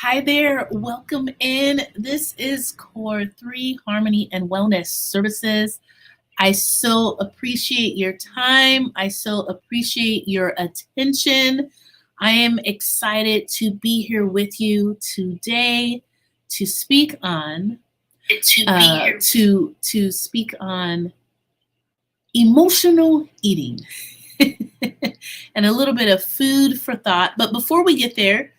Hi there, welcome in. This is Core3 Harmony and Wellness Services. I so appreciate your time. I so appreciate your attention. I am excited to be here with you today to speak on to speak on emotional eating and a little bit of food for thought. But before we get there,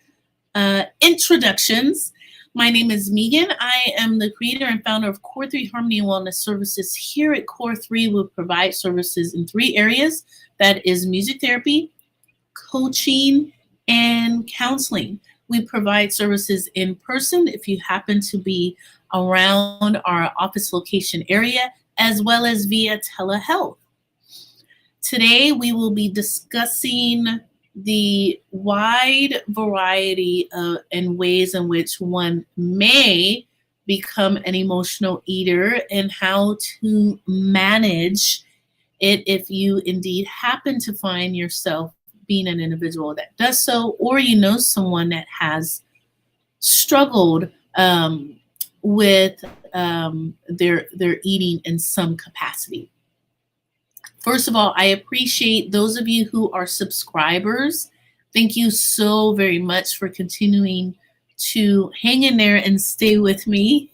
introductions. My name is Megan. I am the creator and founder of Core3 Harmony Wellness Services. Here at Core3, we provide services in 3 areas. That is music therapy, coaching, and counseling. We provide services in person if you happen to be around our office location area, as well as via telehealth. Today, we will be discussing the wide variety and ways in which one may become an emotional eater and how to manage it if you indeed happen to find yourself being an individual that does so, or you know someone that has struggled with their eating in some capacity. First of all, I appreciate those of you who are subscribers. Thank you so very much for continuing to hang in there and stay with me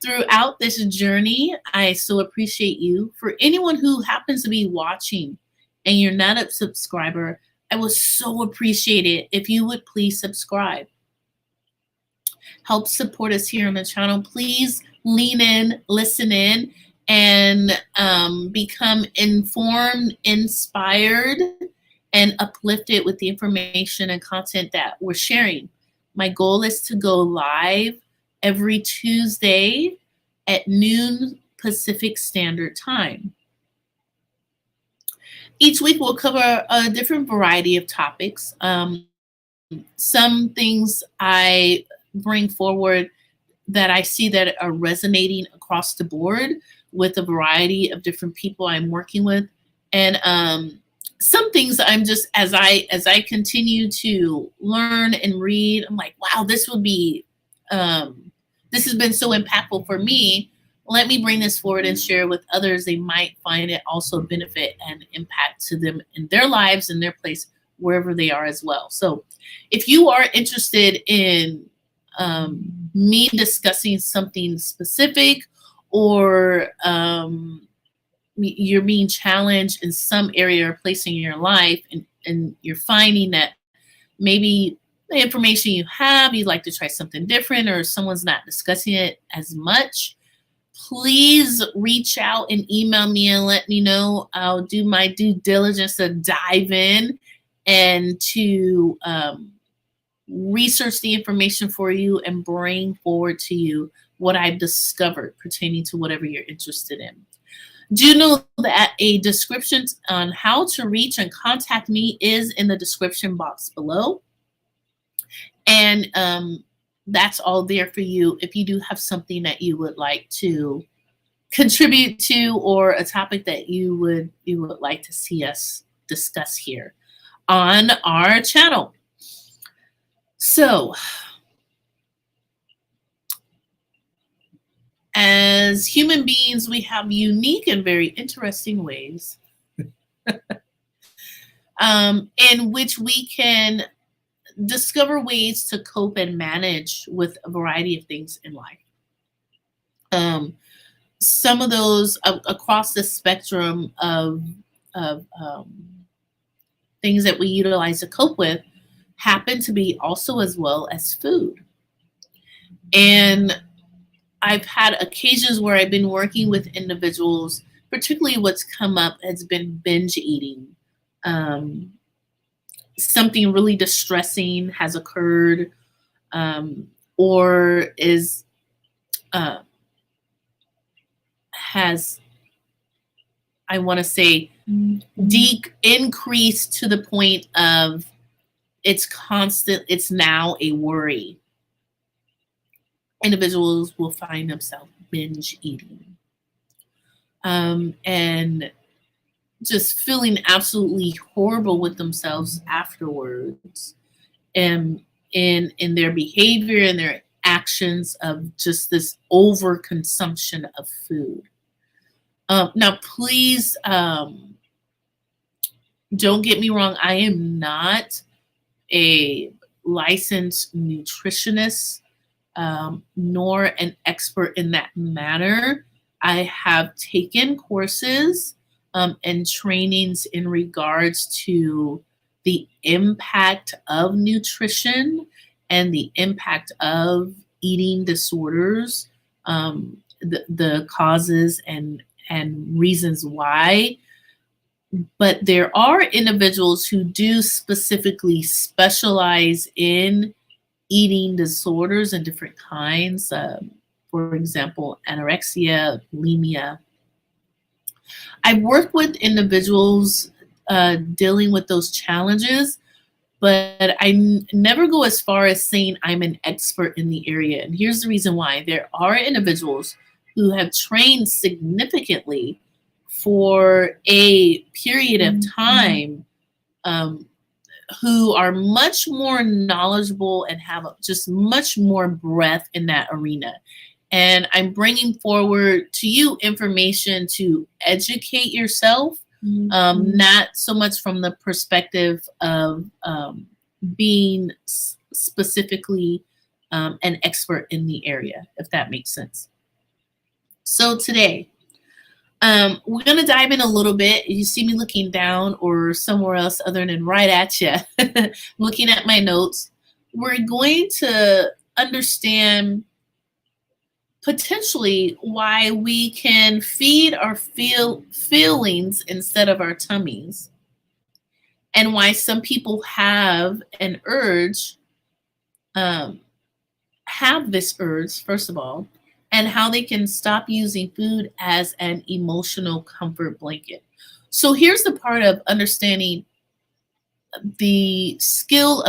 throughout this journey. I so appreciate you. For anyone who happens to be watching and you're not a subscriber, I would so appreciate it if you would please subscribe. Help support us here on the channel. Please lean in, listen in, and become informed, inspired, and uplifted with the information and content that we're sharing. My goal is to go live every Tuesday at noon Pacific Standard Time. Each week we'll cover a different variety of topics. Some things I bring forward that I see that are resonating across the board with a variety of different people I'm working with. And some things I'm just, as I continue to learn and read, I'm like, wow, this would be, this has been so impactful for me. Let me bring this forward and share with others. They might find it also benefit and impact to them in their lives and their place, wherever they are as well. So if you are interested in me discussing something specific, or you're being challenged in some area or place in your life, and you're finding that maybe the information you have, you'd like to try something different, or someone's not discussing it as much, please reach out and email me and let me know. I'll do my due diligence to dive in and to research the information for you and bring forward to you what I've discovered pertaining to whatever you're interested in. Do know that a description on how to reach and contact me is in the description box below. And that's all there for you if you do have something that you would like to contribute to, or a topic that you would like to see us discuss here on our channel. So, as human beings, we have unique and very interesting ways in which we can discover ways to cope and manage with a variety of things in life. Some of those across the spectrum of things that we utilize to cope with happen to be also as well as food. And I've had occasions where I've been working with individuals, particularly what's come up has been binge eating. something really distressing has occurred, or is uh, has, I want to say, increased to the point of it's now a worry. Individuals will find themselves binge eating, and just feeling absolutely horrible with themselves afterwards, and in their behavior and their actions of just this overconsumption of food. Now, please, don't get me wrong. I am not a licensed nutritionist, nor an expert in that matter. I have taken courses and trainings in regards to the impact of nutrition and the impact of eating disorders, the causes and reasons why. But there are individuals who do specifically specialize in eating disorders and different kinds. For example, anorexia, bulimia. I've worked with individuals dealing with those challenges, but I never go as far as saying I'm an expert in the area. And here's the reason why. There are individuals who have trained significantly for a period of time, who are much more knowledgeable and have just much more breadth in that arena. And I'm bringing forward to you information to educate yourself, not so much from the perspective of being specifically an expert in the area, if that makes sense. So today, we're going to dive in a little bit. You see me looking down or somewhere else other than right at you, looking at my notes. We're going to understand potentially why we can feed our feelings instead of our tummies, and why some people have an urge, have this urge, first of all, and how they can stop using food as an emotional comfort blanket. So here's the part of understanding the skill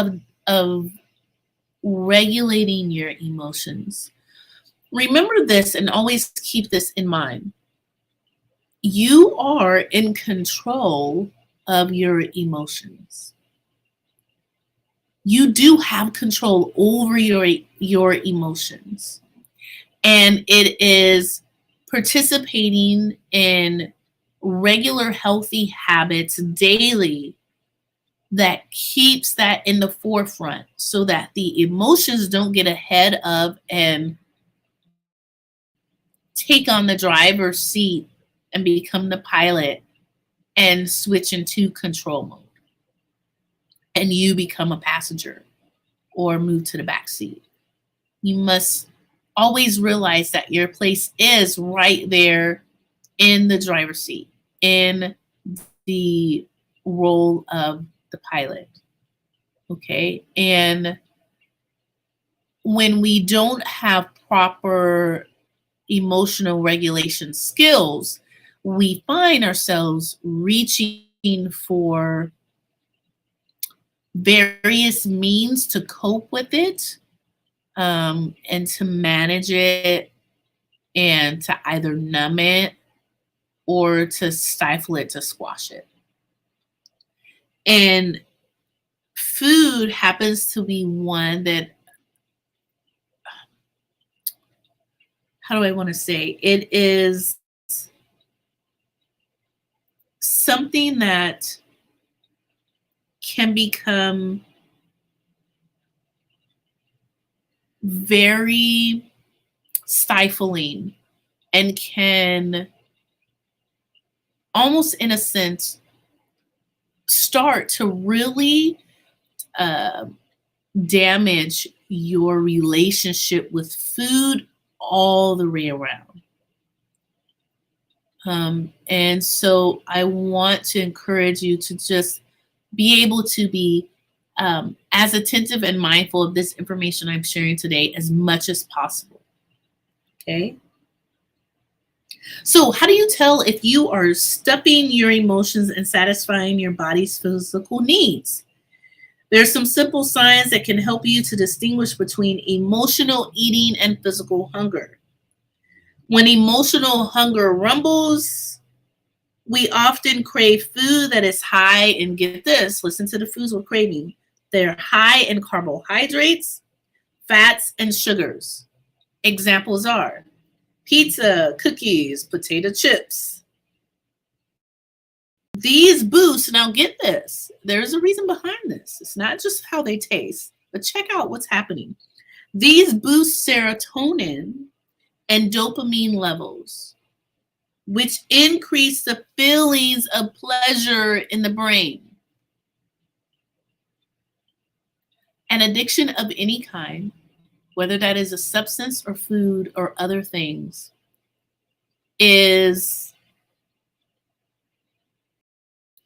of regulating your emotions. Remember this and always keep this in mind. You are in control of your emotions. You do have control over your emotions. And it is participating in regular healthy habits daily that keeps that in the forefront so that the emotions don't get ahead of and take on the driver's seat and become the pilot and switch into control mode. And you become a passenger or move to the back seat. You must always realize that your place is right there in the driver's seat, in the role of the pilot. Okay. And when we don't have proper emotional regulation skills, we find ourselves reaching for various means to cope with it, and to manage it, and to either numb it or to stifle it, to squash it. And food happens to be one that, how do I want to say, it is something that can become very stifling and can almost, in a sense, start to really damage your relationship with food all the way around. And so I want to encourage you to just be able to be as attentive and mindful of this information I'm sharing today as much as possible. Okay. So how do you tell if you are stuffing your emotions and satisfying your body's physical needs? There's some simple signs that can help you to distinguish between emotional eating and physical hunger. When emotional hunger rumbles, we often crave food that is high in, get this, listen to the foods we're craving. They're high in carbohydrates, fats, and sugars. Examples are pizza, cookies, potato chips. These boosts, now get this, there's a reason behind this. It's not just how they taste, but check out what's happening. These boost serotonin and dopamine levels, which increase the feelings of pleasure in the brain. An addiction of any kind, whether that is a substance or food or other things, is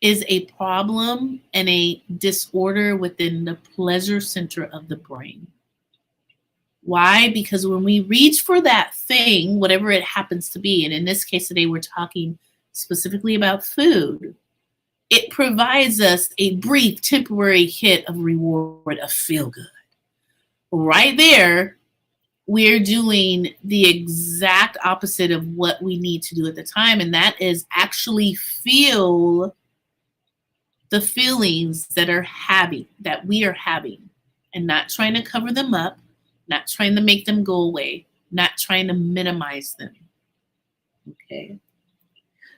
a problem and a disorder within the pleasure center of the brain. Why? Because when we reach for that thing, whatever it happens to be, and in this case today we're talking specifically about food, it provides us a brief temporary hit of reward, of feel good. Right there, we're doing the exact opposite of what we need to do at the time, and that is actually feel the feelings that we are having, and not trying to cover them up, not trying to make them go away, not trying to minimize them. Okay.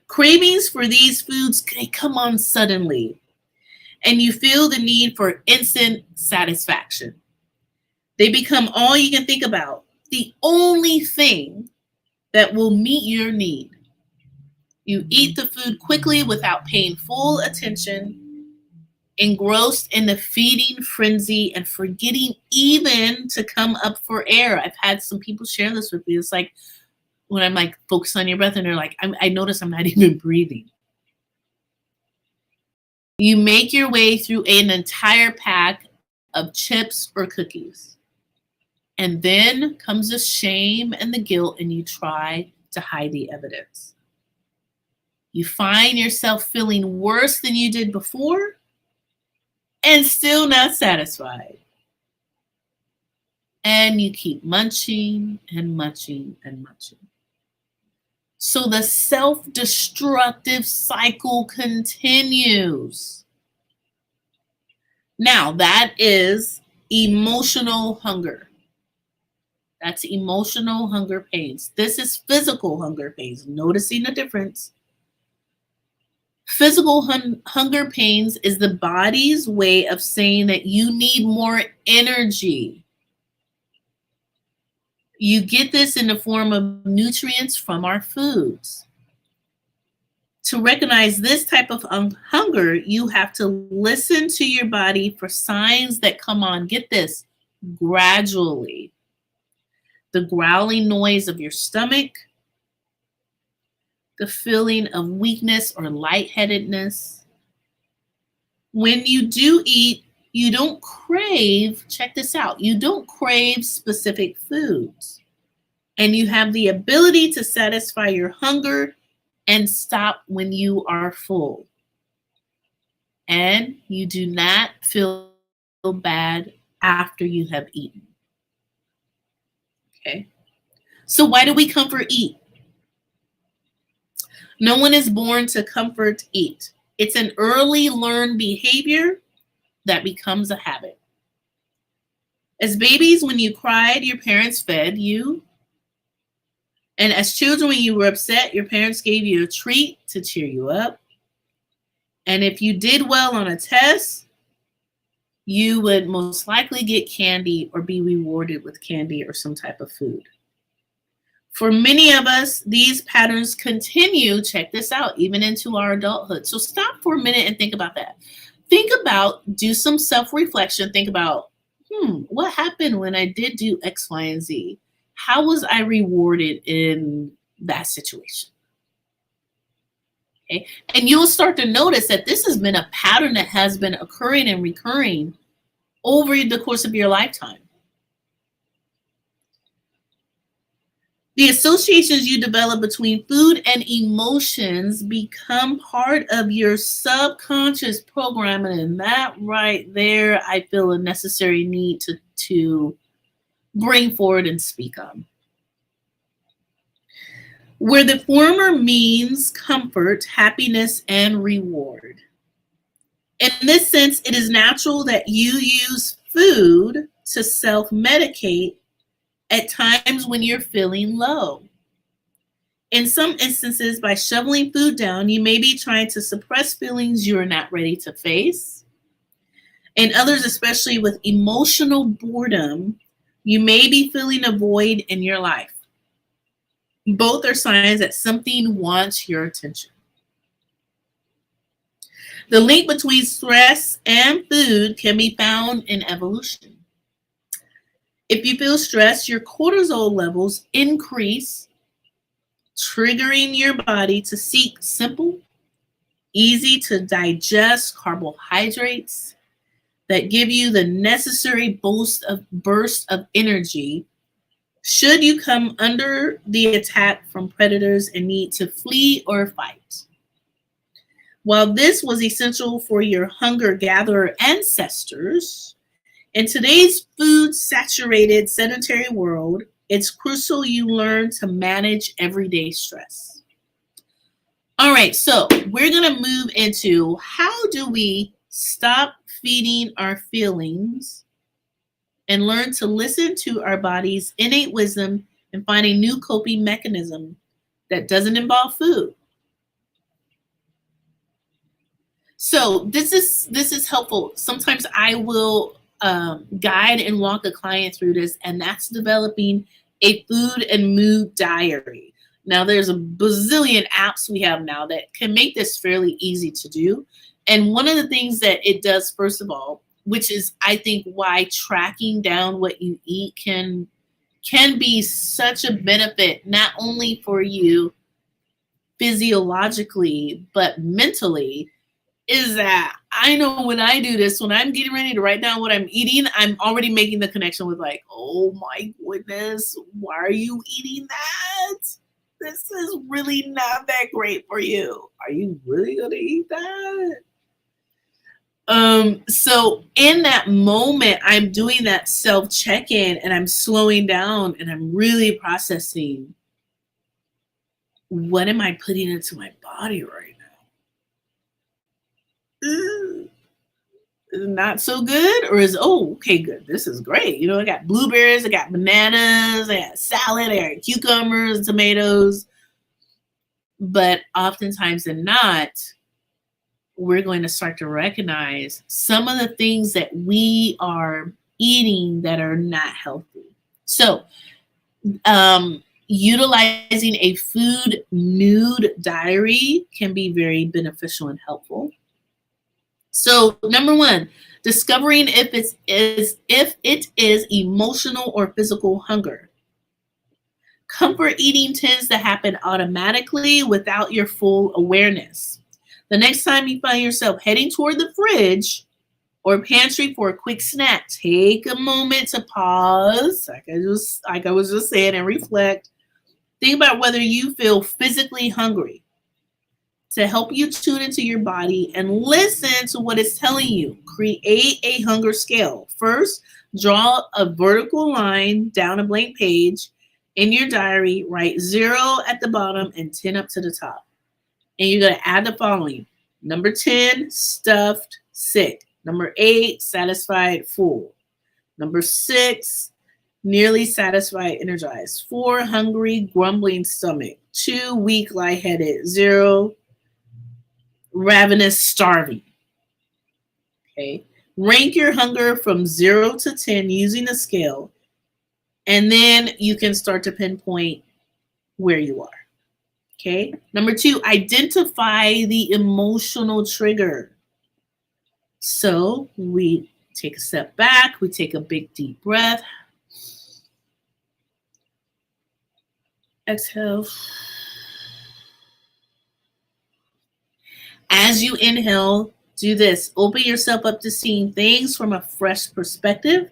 Cravings for these foods, they come on suddenly, and you feel the need for instant satisfaction. They become all you can think about, the only thing that will meet your need. You eat the food quickly without paying full attention, engrossed in the feeding frenzy and forgetting even to come up for air. I've had some people share this with me. It's like when I'm like, focus on your breath, and they're like, I notice I'm not even breathing. You make your way through an entire pack of chips or cookies. And then comes the shame and the guilt, and you try to hide the evidence. You find yourself feeling worse than you did before, and still not satisfied. And you keep munching and munching and munching. So the self-destructive cycle continues. Now, that is emotional hunger. That's emotional hunger pains. This is physical hunger pains. Noticing the difference. Physical hunger pains is the body's way of saying that you need more energy. You get this in the form of nutrients from our foods. To recognize this type of hunger, you have to listen to your body for signs that come on, get this, gradually. The growling noise of your stomach, the feeling of weakness or lightheadedness. When you do eat, you don't crave, check this out, you don't crave specific foods. And you have the ability to satisfy your hunger and stop when you are full. And you do not feel bad after you have eaten. Okay? So why do we comfort eat? No one is born to comfort eat. It's an early learned behavior that becomes a habit. As babies, when you cried, your parents fed you. And as children, when you were upset, your parents gave you a treat to cheer you up. And if you did well on a test, you would most likely get candy or be rewarded with candy or some type of food. For many of us, these patterns continue, check this out, even into our adulthood. So stop for a minute and think about that. Think about, do some self-reflection. Think about, what happened when I did do X, Y, and Z? How was I rewarded in that situation? Okay. And you'll start to notice that this has been a pattern that has been occurring and recurring over the course of your lifetime. The associations you develop between food and emotions become part of your subconscious programming, and that right there, I feel a necessary need to bring forward and speak on. Where the former means comfort, happiness, and reward. In this sense, it is natural that you use food to self-medicate at times when you're feeling low. In some instances, by shoveling food down, you may be trying to suppress feelings you're not ready to face. In others, especially with emotional boredom, you may be feeling a void in your life. Both are signs that something wants your attention. The link between stress and food can be found in evolution. If you feel stressed, your cortisol levels increase, triggering your body to seek simple, easy to digest carbohydrates that give you the necessary burst of energy should you come under the attack from predators and need to flee or fight. While this was essential for your hunter-gatherer ancestors, in today's food-saturated sedentary world, it's crucial you learn to manage everyday stress. All right, so we're going to move into how do we stop feeding our feelings and learn to listen to our body's innate wisdom and find a new coping mechanism that doesn't involve food. So this is helpful. Sometimes I will guide and walk a client through this, and that's developing a food and mood diary. Now, there's a bazillion apps we have now that can make this fairly easy to do. And one of the things that it does, first of all, which is, I think, why tracking down what you eat can be such a benefit, not only for you physiologically, but mentally, is that I know when I do this, when I'm getting ready to write down what I'm eating, I'm already making the connection with like, oh my goodness, why are you eating that? This is really not that great for you. Are you really going to eat that? So in that moment, I'm doing that self-check-in and I'm slowing down and I'm really processing, what am I putting into my body right now? Is it not so good? Or is, oh, okay, good. This is great. You know, I got blueberries, I got bananas, I got salad, I got cucumbers, tomatoes. But oftentimes than not, we're going to start to recognize some of the things that we are eating that are not healthy. So, utilizing a food mood diary can be very beneficial and helpful. So, number one, discovering if it is emotional or physical hunger. Comfort eating tends to happen automatically without your full awareness. The next time you find yourself heading toward the fridge or pantry for a quick snack, take a moment to pause, like I was just saying, and reflect. Think about whether you feel physically hungry. To help you tune into your body and listen to what it's telling you, create a hunger scale. First, draw a vertical line down a blank page. In your diary, write 0 at the bottom and 10 up to the top. And you're going to add the following. Number 10, stuffed, sick. Number 8, satisfied, full. Number 6, nearly satisfied, energized. 4, hungry, grumbling stomach. 2, weak, lightheaded. 0, ravenous, starving. Okay. Rank your hunger from 0 to 10 using a scale. And then you can start to pinpoint where you are. Okay. Number 2, identify the emotional trigger. So we take a step back. We take a big deep breath. Exhale. As you inhale, Do this. Open yourself up to seeing things from a fresh perspective.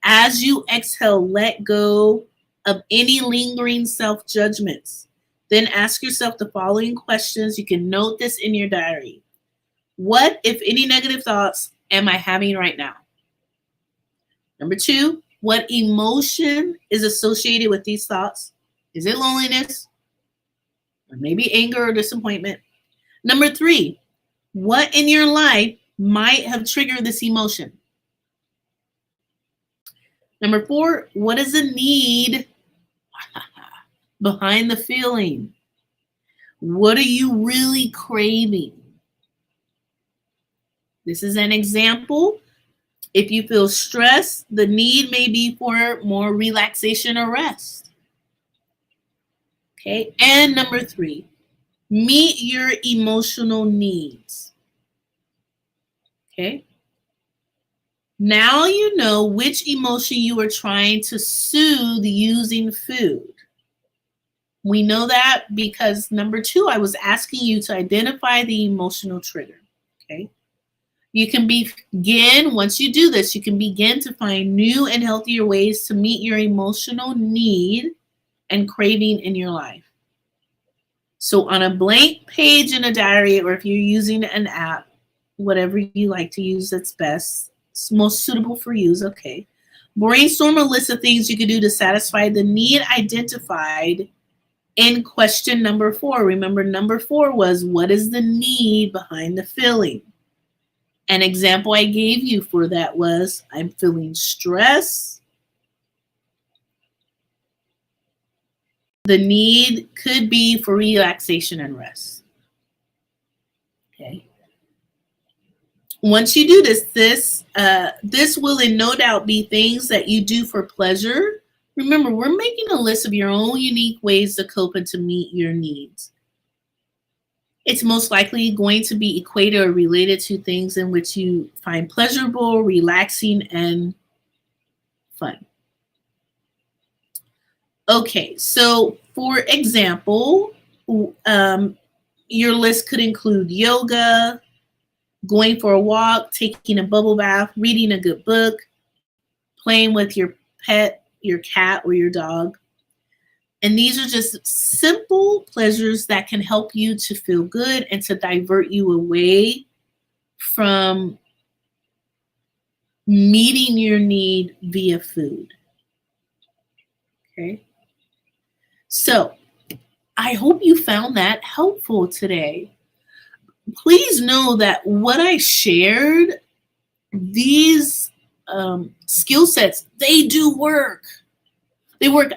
As you exhale, let go of any lingering self-judgments. Then ask yourself the following questions. You can note this in your diary. What, if any, negative thoughts am I having right now? Number 2, what emotion is associated with these thoughts? Is it loneliness? Or maybe anger or disappointment? Number 3, what in your life might have triggered this emotion? Number 4, what is the need behind the feeling? What are you really craving? This is an example. If you feel stressed, the need may be for more relaxation or rest. Okay, and number 3, meet your emotional needs. Okay, now you know which emotion you are trying to soothe using food. We know that because number 2, I was asking you to identify the emotional trigger. Okay. You can begin, once you do this, you can begin to find new and healthier ways to meet your emotional need and craving in your life. So on a blank page in a diary, or if you're using an app, whatever you like to use that's best, it's most suitable for you is okay. Brainstorm a list of things you can do to satisfy the need identified in question number 4. Remember, number 4 was, what is the need behind the feeling? An example I gave you for that was, I'm feeling stress. The need could be for relaxation and rest. Okay. Once you do this will in no doubt be things that you do for pleasure. Remember, we're making a list of your own unique ways to cope and to meet your needs. It's most likely going to be equated or related to things in which you find pleasurable, relaxing, and fun. Okay, so for example, your list could include yoga, going for a walk, taking a bubble bath, reading a good book, playing with your pet, your cat, or your dog. And these are just simple pleasures that can help you to feel good and to divert you away from meeting your need via food. Okay. So I hope you found that helpful today. Please know that what I shared, these skill sets, they do work. They work.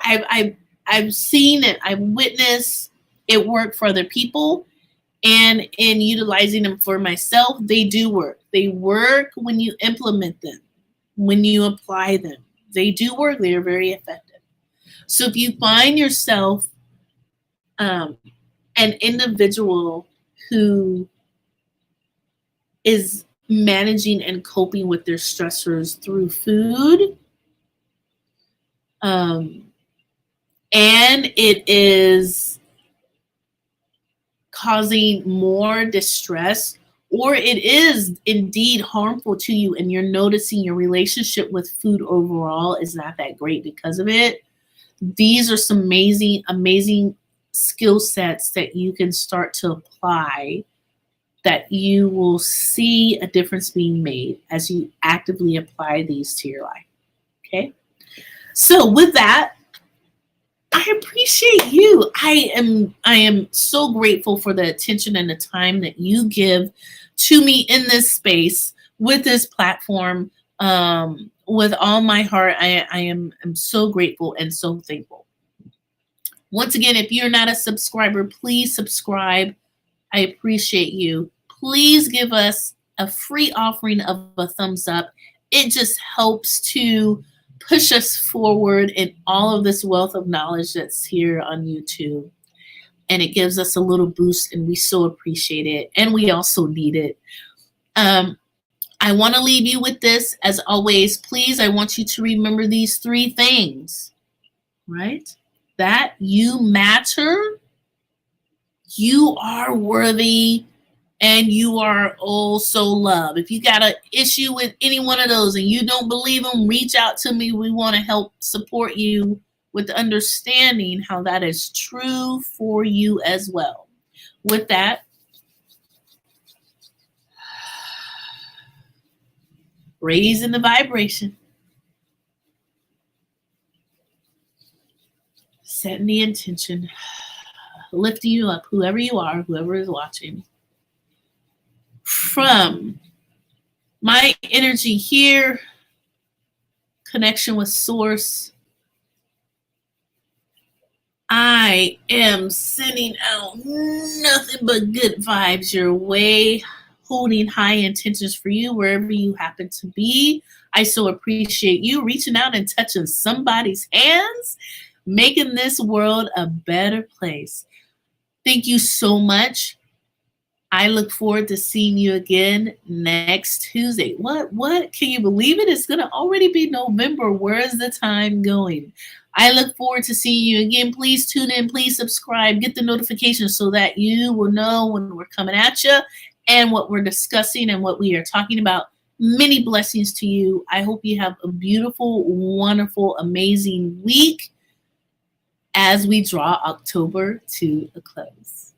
I've seen it. I've witnessed it work for other people, and in utilizing them for myself, they do work. They work when you implement them, when you apply them. They do work. They are very effective. So if you find yourself an individual who is managing and coping with their stressors through food, and it is causing more distress, or it is indeed harmful to you, and you're noticing your relationship with food overall is not that great because of it, these are some amazing skill sets that you can start to apply, that you will see a difference being made as you actively apply these to your life. Okay? So with that, I appreciate you. I am so grateful for the attention and the time that you give to me in this space with this platform. With all my heart, I am so grateful and so thankful. Once again, if you're not a subscriber, please subscribe. I appreciate you. Please give us a free offering of a thumbs up. It just helps to push us forward in all of this wealth of knowledge that's here on YouTube. And it gives us a little boost, and we so appreciate it. And we also need it. I want to leave you with this. As always, please, I want you to remember these 3 things, right? That you matter, you are worthy, and you are also loved. If you got an issue with any one of those and you don't believe them, reach out to me. We want to help support you with understanding how that is true for you as well. With that, raising the vibration, setting the intention, lifting you up, whoever you are, whoever is watching. From my energy here, connection with source, I am sending out nothing but good vibes your way, holding high intentions for you wherever you happen to be. I so appreciate you reaching out and touching somebody's hands, making this world a better place. Thank you so much. I look forward to seeing you again next Tuesday. What? Can you believe it? It's going to already be November. Where is the time going? I look forward to seeing you again. Please tune in. Please subscribe. Get the notifications so that you will know when we're coming at you and what we're discussing and what we are talking about. Many blessings to you. I hope you have a beautiful, wonderful, amazing week as we draw October to a close.